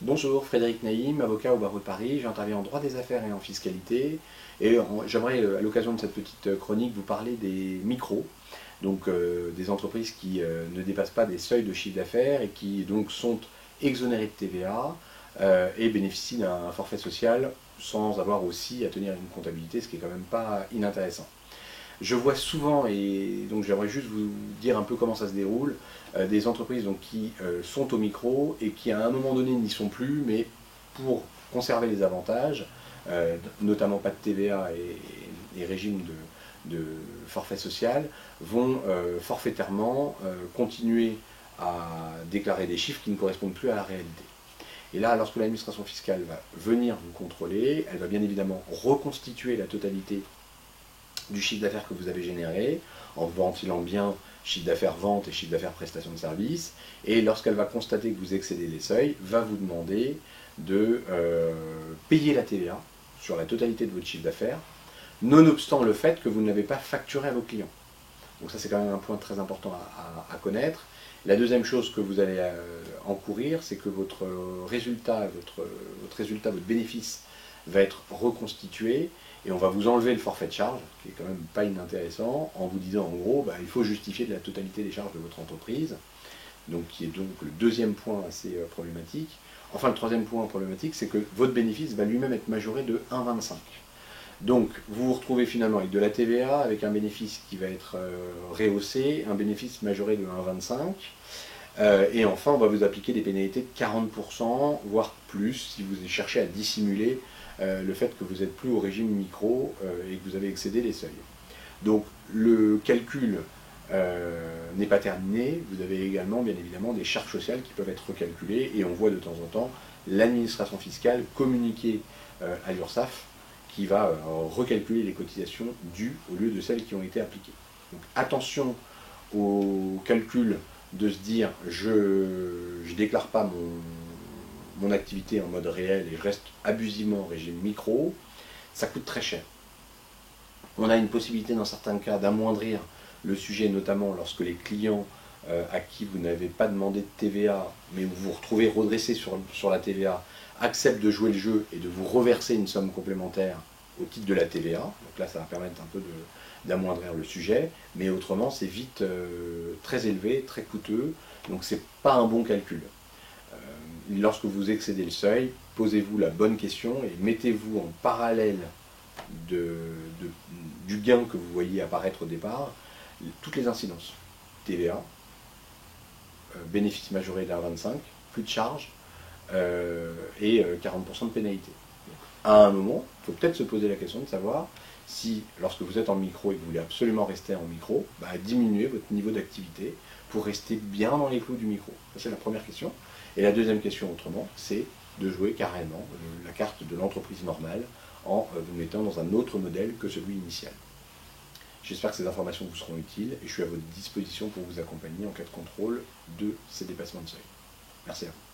Bonjour, Frédéric Naïm, avocat au barreau de Paris. J'interviens en droit des affaires et en fiscalité. Et j'aimerais, à l'occasion de cette petite chronique, vous parler des micros, donc des entreprises qui ne dépassent pas des seuils de chiffre d'affaires et qui donc sont exonérées de TVA et bénéficient d'un forfait social sans avoir aussi à tenir une comptabilité, ce qui est quand même pas inintéressant. Je vois souvent, et donc j'aimerais juste vous dire un peu comment ça se déroule, des entreprises donc, qui sont au micro et qui à un moment donné n'y sont plus, mais pour conserver les avantages, notamment pas de TVA et régime de forfait social, vont forfaitairement continuer à déclarer des chiffres qui ne correspondent plus à la réalité. Et là, lorsque l'administration fiscale va venir vous contrôler, elle va bien évidemment reconstituer la totalité du chiffre d'affaires que vous avez généré, en ventilant bien chiffre d'affaires vente et chiffre d'affaires prestation de service, et lorsqu'elle va constater que vous excédez les seuils, va vous demander de payer la TVA sur la totalité de votre chiffre d'affaires, nonobstant le fait que vous ne l'avez pas facturé à vos clients. Donc ça c'est quand même un point très important à connaître. La deuxième chose que vous allez encourir, c'est que votre résultat, votre bénéfice va être reconstitué et on va vous enlever le forfait de charge, qui est quand même pas inintéressant, en vous disant en gros, il faut justifier de la totalité des charges de votre entreprise, donc qui est donc le deuxième point assez problématique. Enfin, le troisième point problématique, c'est que votre bénéfice va lui-même être majoré de 1,25. Donc, vous vous retrouvez finalement avec de la TVA, avec un bénéfice qui va être rehaussé, un bénéfice majoré de 1,25. Et enfin, on va vous appliquer des pénalités de 40%, voire plus, si vous cherchez à dissimuler le fait que vous n'êtes plus au régime micro et que vous avez excédé les seuils. Donc, le calcul n'est pas terminé. Vous avez également, bien évidemment, des charges sociales qui peuvent être recalculées et on voit de temps en temps l'administration fiscale communiquer à l'URSSAF qui va recalculer les cotisations dues au lieu de celles qui ont été appliquées. Donc attention au calcul de se dire je ne déclare pas mon activité en mode réel et je reste abusivement en régime micro, ça coûte très cher. On a une possibilité dans certains cas d'amoindrir le sujet, notamment lorsque les clients à qui vous n'avez pas demandé de TVA, mais vous vous retrouvez redressé sur la TVA, acceptent de jouer le jeu et de vous reverser une somme complémentaire au titre de la TVA. Donc là, ça va permettre un peu d'amoindrir le sujet, mais autrement, c'est vite très élevé, très coûteux, donc c'est pas un bon calcul. Lorsque vous excédez le seuil, posez-vous la bonne question et mettez-vous en parallèle du gain que vous voyez apparaître au départ, toutes les incidences. TVA, bénéfice majoré d'1,25, plus de charges et 40% de pénalité. Donc, à un moment, il faut peut-être se poser la question de savoir si, lorsque vous êtes en micro et que vous voulez absolument rester en micro, diminuer votre niveau d'activité pour rester bien dans les clous du micro. Ça, c'est la première question. Et la deuxième question, autrement, c'est de jouer carrément la carte de l'entreprise normale en vous mettant dans un autre modèle que celui initial. J'espère que ces informations vous seront utiles et je suis à votre disposition pour vous accompagner en cas de contrôle de ces dépassements de seuil. Merci à vous.